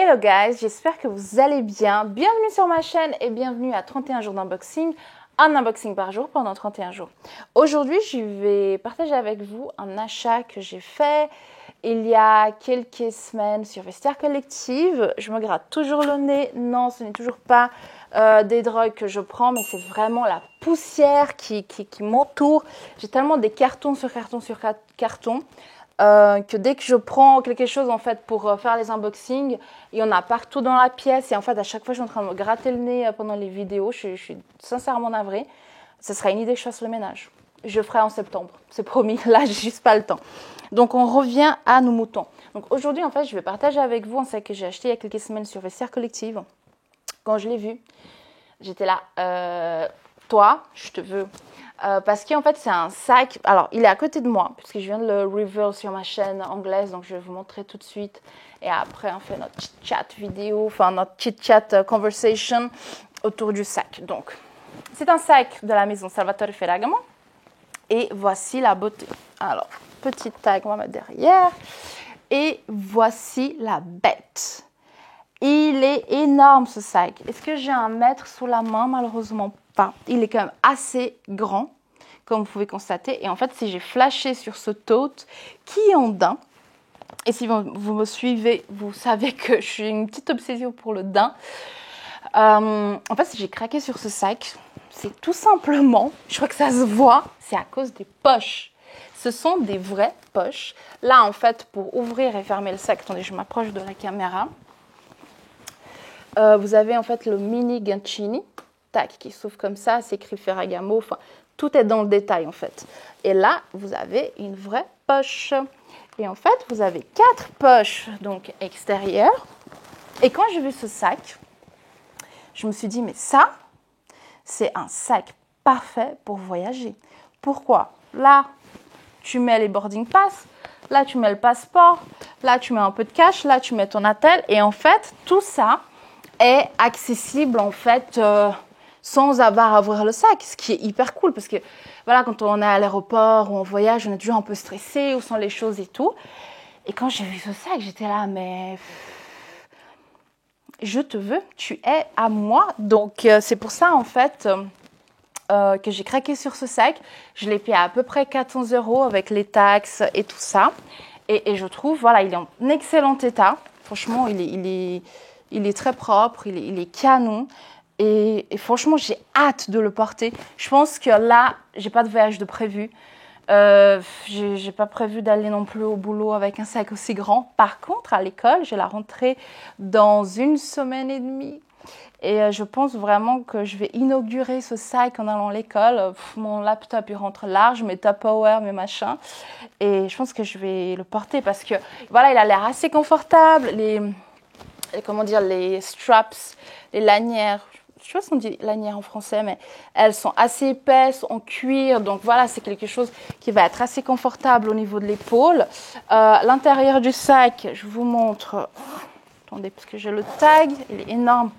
Hello guys, j'espère que vous allez bien. Bienvenue sur ma chaîne et bienvenue à 31 jours d'unboxing. Un unboxing par jour pendant 31 jours. Aujourd'hui, je vais partager avec vous un achat que j'ai fait il y a quelques semaines sur Vestiaire Collective. Je me gratte toujours le nez. Non, ce n'est toujours pas des drogues que je prends, mais c'est vraiment la poussière qui m'entoure. J'ai tellement des cartons sur cartons sur cartons. Que dès que je prends quelque chose en fait pour faire les unboxings, il y en a partout dans la pièce et en fait à chaque fois je suis en train de me gratter le nez pendant les vidéos. Je suis sincèrement navrée. Ce sera une idée que je fasse le ménage. Je ferai en septembre, c'est promis. Là, j'ai juste pas le temps. Donc on revient à nos moutons. Donc aujourd'hui en fait je vais partager avec vous un sac que j'ai acheté il y a quelques semaines sur Vestiaire Collective. Quand je l'ai vu, j'étais là. Toi, je te veux. Parce qu'en fait, c'est un sac. Alors, il est à côté de moi, puisque je viens de le reveal sur ma chaîne anglaise. Donc, je vais vous montrer tout de suite. Et après, on fait notre chit-chat vidéo, enfin, notre chit-chat conversation autour du sac. Donc, c'est un sac de la maison Salvatore Ferragamo. Et voici la beauté. Alors, petite tag, on va mettre derrière. Et voici la bête. Il est énorme, ce sac. Est-ce que j'ai un mètre sous la main? Malheureusement pas. Il est quand même assez grand, comme vous pouvez constater. Et en fait, si j'ai flashé sur ce tote qui est en daim, et si vous me suivez, vous savez que je suis une petite obsession pour le daim. En fait, si j'ai craqué sur ce sac, c'est tout simplement, je crois que ça se voit, c'est à cause des poches. Ce sont des vraies poches. Là, en fait, pour ouvrir et fermer le sac, attendez, je m'approche de la caméra. Vous avez en fait le mini gancini, tac, qui s'ouvre comme ça, c'est écrit Ferragamo, enfin, tout est dans le détail en fait. Et là, vous avez une vraie poche. Et en fait, vous avez 4 poches donc extérieures. Et quand j'ai vu ce sac, je me suis dit, mais ça, c'est un sac parfait pour voyager. Pourquoi? Là, tu mets les boarding pass, là, tu mets le passeport, là, tu mets un peu de cash, là, tu mets ton attel. Et en fait, tout ça est accessible en fait sans avoir à ouvrir le sac, ce qui est hyper cool parce que voilà, quand on est à l'aéroport ou en voyage, on est toujours un peu stressé ou sans les choses et tout. Et quand j'ai vu ce sac, j'étais là, mais je te veux, tu es à moi. Donc c'est pour ça en fait que j'ai craqué sur ce sac. Je l'ai payé à peu près 400 € avec les taxes et tout ça. Et je trouve, voilà, il est en excellent état. Franchement, il est très propre, il est canon. Et franchement, j'ai hâte de le porter. Je pense que là, j'ai pas de voyage de prévu. J'ai pas prévu d'aller non plus au boulot avec un sac aussi grand. Par contre, à l'école, j'ai la rentrée dans 1 semaine et demie. Et je pense vraiment que je vais inaugurer ce sac en allant à l'école. Mon laptop, il rentre large, mes Tupperware, mes machins. Et je pense que je vais le porter parce que, voilà, il a l'air assez confortable. Comment dire, les straps, les lanières, je sais pas si on dit lanières en français, mais elles sont assez épaisses, en cuir. Donc voilà, c'est quelque chose qui va être assez confortable au niveau de l'épaule. L'intérieur du sac, je vous montre. Attendez, parce que j'ai le tag, il est énorme.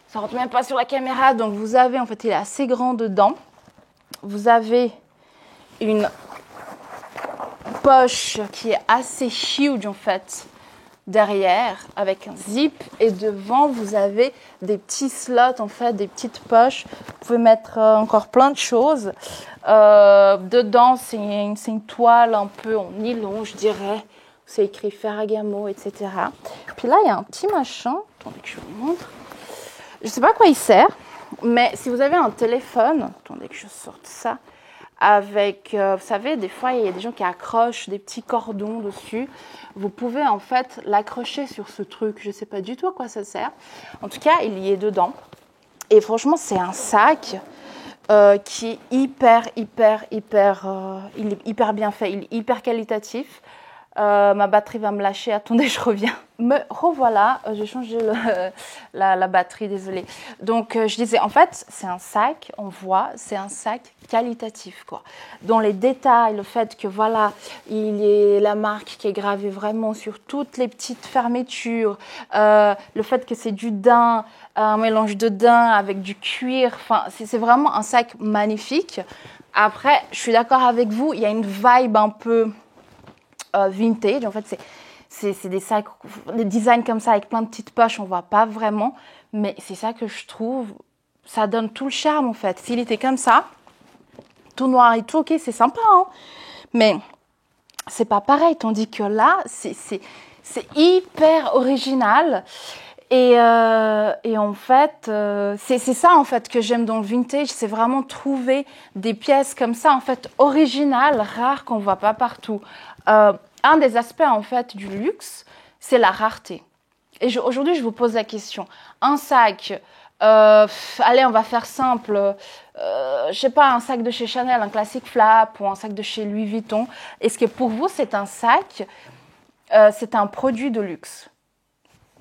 Ça ne rentre même pas sur la caméra. Donc vous avez, en fait, il est assez grand dedans. Vous avez une poche qui est assez huge, en fait, derrière avec un zip, et devant vous avez des petits slots, en fait, des petites poches. Vous pouvez mettre encore plein de choses. Dedans, c'est une toile un peu en nylon, je dirais. C'est écrit Ferragamo, etc. Puis là, il y a un petit machin. Attendez que je vous montre. Je ne sais pas à quoi il sert, mais si vous avez un téléphone, attendez que je sorte ça, avec, vous savez, des fois, il y a des gens qui accrochent des petits cordons dessus. Vous pouvez en fait l'accrocher sur ce truc. Je ne sais pas du tout à quoi ça sert. En tout cas, il y est dedans. Et franchement, c'est un sac qui est hyper bien fait. Il est hyper qualitatif. Ma batterie va me lâcher. Attendez, je reviens. Me revoilà. J'ai changé la batterie, désolée. Donc, je disais, en fait, c'est un sac, on voit, c'est un sac qualitatif, quoi. Dans les détails, le fait que, voilà, il y ait la marque qui est gravée vraiment sur toutes les petites fermetures, le fait que c'est du daim, un mélange de daim avec du cuir. Enfin, c'est vraiment un sac magnifique. Après, je suis d'accord avec vous, il y a une vibe un peu vintage. En fait, C'est des sacs, des designs comme ça avec plein de petites poches, on voit pas vraiment. Mais c'est ça que je trouve, ça donne tout le charme en fait. S'il était comme ça, tout noir et tout, ok, c'est sympa, hein. Mais c'est pas pareil, tandis que là, c'est hyper original. Et en fait, c'est ça en fait que j'aime dans le vintage, c'est vraiment trouver des pièces comme ça, en fait, originales, rares, qu'on voit pas partout. Un des aspects en fait du luxe, c'est la rareté. Et aujourd'hui, je vous pose la question. Un sac, allez, on va faire simple, je sais pas, un sac de chez Chanel, un classique flap ou un sac de chez Louis Vuitton. Est-ce que pour vous, c'est un sac, c'est un produit de luxe?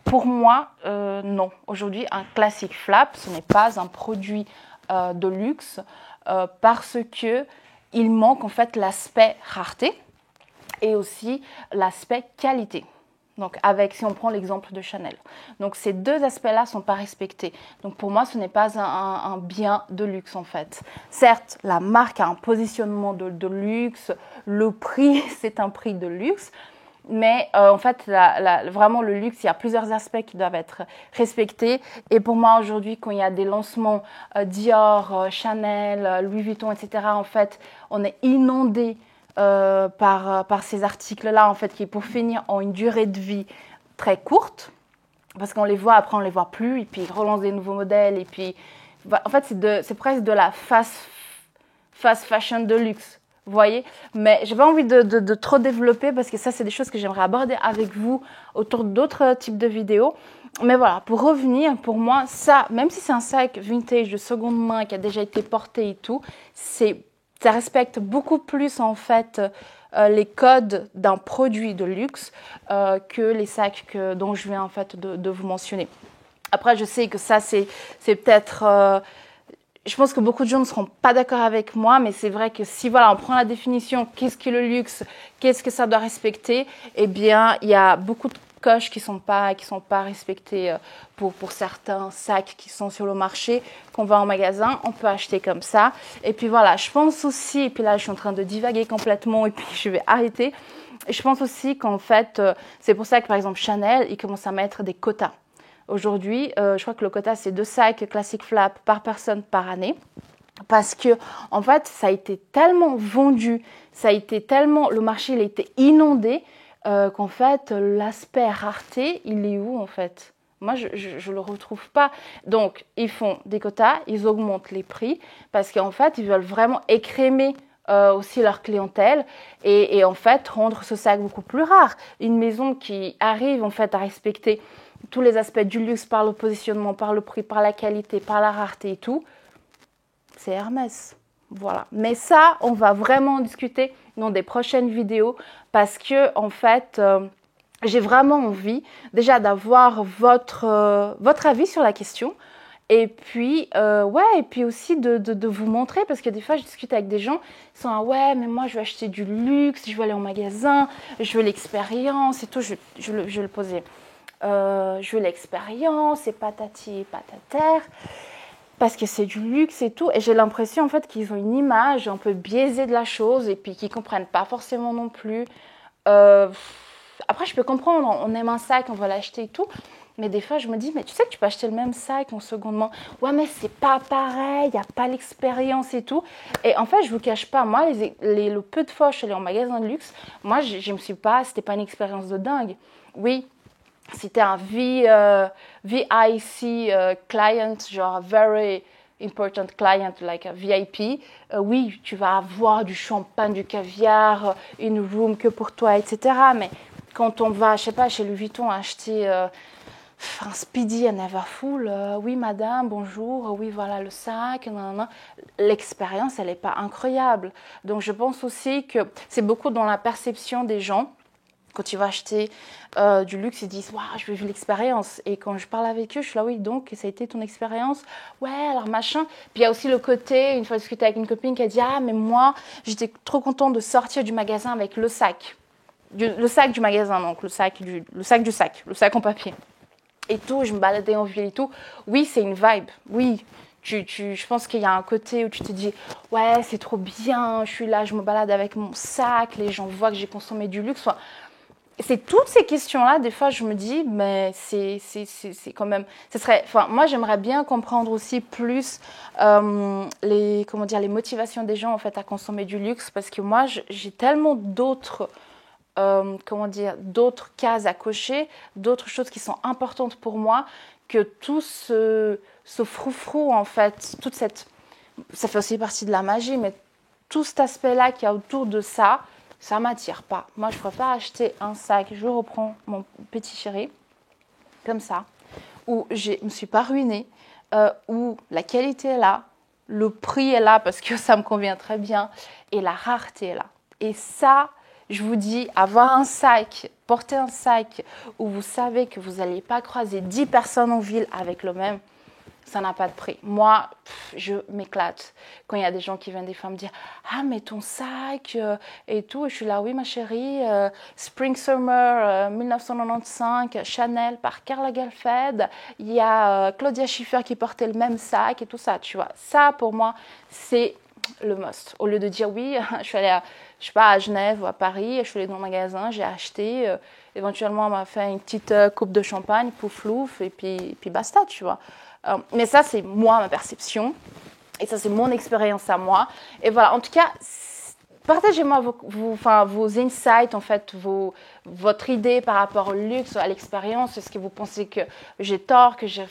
Pour moi, non. Aujourd'hui, un classique flap, ce n'est pas un produit de luxe parce que il manque en fait l'aspect rareté et aussi l'aspect qualité. Donc, si on prend l'exemple de Chanel. Donc, ces deux aspects-là ne sont pas respectés. Donc, pour moi, ce n'est pas un bien de luxe, en fait. Certes, la marque a un positionnement de luxe, le prix, c'est un prix de luxe, mais en fait, vraiment, le luxe, il y a plusieurs aspects qui doivent être respectés. Et pour moi, aujourd'hui, quand il y a des lancements Dior, Chanel, Louis Vuitton, etc., en fait, on est inondé par ces articles-là, en fait, qui, pour finir, ont une durée de vie très courte. Parce qu'on les voit, après, on ne les voit plus. Et puis, ils relancent des nouveaux modèles. Et puis, en fait, c'est presque de la fast fashion de luxe. Vous voyez, mais j'ai pas envie de trop développer parce que ça, c'est des choses que j'aimerais aborder avec vous autour d'autres types de vidéos. Mais voilà, pour revenir, pour moi, ça, même si c'est un sac vintage de seconde main qui a déjà été porté et tout, ça respecte beaucoup plus en fait les codes d'un produit de luxe que les sacs dont je viens en fait de vous mentionner. Après, je sais que ça, c'est peut-être... je pense que beaucoup de gens ne seront pas d'accord avec moi, mais c'est vrai que si voilà, on prend la définition, qu'est-ce que le luxe, qu'est-ce que ça doit respecter, eh bien, il y a beaucoup de coches qui sont pas respectées pour certains sacs qui sont sur le marché, qu'on va en magasin, on peut acheter comme ça. Et puis voilà, je pense aussi, et puis là, je suis en train de divaguer complètement, et puis je vais arrêter. Je pense aussi qu'en fait, c'est pour ça que par exemple Chanel, ils commencent à mettre des quotas. Aujourd'hui, je crois que le quota, c'est 2 sacs classiques flap par personne par année. Parce que, en fait, ça a été tellement vendu, le marché il a été inondé qu'en fait, l'aspect rareté, il est où en fait? Moi, je le retrouve pas. Donc, ils font des quotas, ils augmentent les prix parce qu'en fait, ils veulent vraiment écrémer aussi leur clientèle et en fait, rendre ce sac beaucoup plus rare. Une maison qui arrive en fait à respecter tous les aspects du luxe par le positionnement, par le prix, par la qualité, par la rareté et tout, c'est Hermès. Voilà. Mais ça, on va vraiment en discuter dans des prochaines vidéos parce que, en fait, j'ai vraiment envie déjà d'avoir votre avis sur la question. Et puis, et puis aussi de vous montrer, parce que des fois, je discute avec des gens, ils sont ouais, mais moi, je veux acheter du luxe, je veux aller en magasin, je veux l'expérience et tout. Je vais le poser. Je veux l'expérience et patati et patater parce que c'est du luxe et tout, et j'ai l'impression en fait qu'ils ont une image un peu biaisée de la chose et puis qu'ils comprennent pas forcément non plus. Après je peux comprendre, on aime un sac, on va l'acheter et tout, mais des fois je me dis mais tu sais que tu peux acheter le même sac en seconde main, ouais mais c'est pas pareil, y a pas l'expérience et tout, et en fait je vous cache pas, moi le peu de fois je suis allée en magasin de luxe, moi je me suis pas, c'était pas une expérience de dingue. Oui, c'était un VIC client, genre very important client, like a VIP. Oui, tu vas avoir du champagne, du caviar, une room que pour toi, etc. Mais quand on va, je sais pas, chez Louis Vuitton acheter un Speedy and Everfull, oui madame, bonjour, oui voilà le sac, l'expérience elle n'est pas incroyable. Donc je pense aussi que c'est beaucoup dans la perception des gens. Quand tu vas acheter du luxe, ils disent « je veux vivre l'expérience ». Et quand je parle avec eux, je suis là « Oui, donc, ça a été ton expérience ?»« Ouais, alors machin. » Puis il y a aussi le côté, une fois discuté avec une copine qui a dit « Ah, mais moi, j'étais trop contente de sortir du magasin avec le sac. » Le sac du magasin, donc le sac le sac en papier. Et tout, je me baladais en ville et tout. Oui, c'est une vibe, oui. Je pense qu'il y a un côté où tu te dis « Ouais, c'est trop bien, je suis là, je me balade avec mon sac, les gens voient que j'ai consommé du luxe. » c'est toutes ces questions-là, des fois, je me dis, mais c'est quand même, enfin, moi, j'aimerais bien comprendre aussi plus comment dire, les motivations des gens, en fait, à consommer du luxe, parce que moi, j'ai tellement d'autres, comment dire, d'autres cases à cocher, d'autres choses qui sont importantes pour moi, que tout ce froufrou, en fait, ça fait aussi partie de la magie, mais tout cet aspect-là qu'il y a autour de ça, ça m'attire pas. Moi, je préfère acheter un sac, je reprends mon petit chéri, comme ça, où je ne me suis pas ruinée, où la qualité est là, le prix est là parce que ça me convient très bien, et la rareté est là. Et ça, je vous dis, avoir un sac, porter un sac où vous savez que vous n'allez pas croiser 10 personnes en ville avec le même, ça n'a pas de prix. Moi, je m'éclate quand il y a des gens qui viennent des fois me dire « Ah, mais ton sac et tout. » Et je suis là « Oui, ma chérie, Spring Summer 1995, Chanel par Karl Lagerfeld. Il y a Claudia Schiffer qui portait le même sac et tout ça. » Tu vois, ça, pour moi, c'est le must. Au lieu de dire « Oui, je suis allée je sais pas, à Genève ou à Paris, je suis allée dans le magasin, j'ai acheté. Éventuellement, on m'a fait une petite coupe de champagne, pouflouf, et puis basta, tu vois. » Mais ça, c'est moi, ma perception. Et ça, c'est mon expérience à moi. Et voilà, en tout cas, partagez-moi vos insights, en fait, votre idée par rapport au luxe, à l'expérience. Est-ce que vous pensez que j'ai tort, que j'ai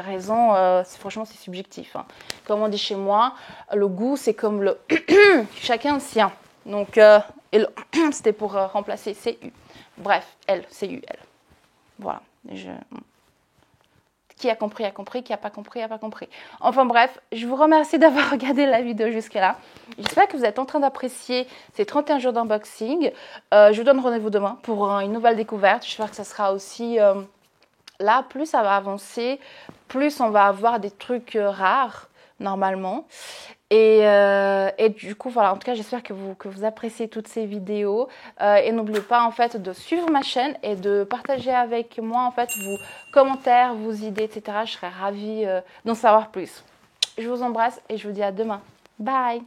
raison? Franchement, c'est subjectif. Hein. Comme on dit chez moi, le goût, c'est comme le chacun le sien. Donc, c'était pour remplacer CU. Bref, elle, CU, elle. Voilà. Qui a compris, a compris. Qui n'a pas compris, n'a pas compris. Enfin bref, je vous remercie d'avoir regardé la vidéo jusque-là. J'espère que vous êtes en train d'apprécier ces 31 jours d'unboxing. Je vous donne rendez-vous demain pour une nouvelle découverte. J'espère que ça sera aussi... là, plus ça va avancer, plus on va avoir des trucs rares, normalement. Et du coup, voilà, en tout cas, j'espère que vous appréciez toutes ces vidéos. Et n'oubliez pas, en fait, de suivre ma chaîne et de partager avec moi, en fait, vos commentaires, vos idées, etc. Je serais ravie d'en savoir plus. Je vous embrasse et je vous dis à demain. Bye!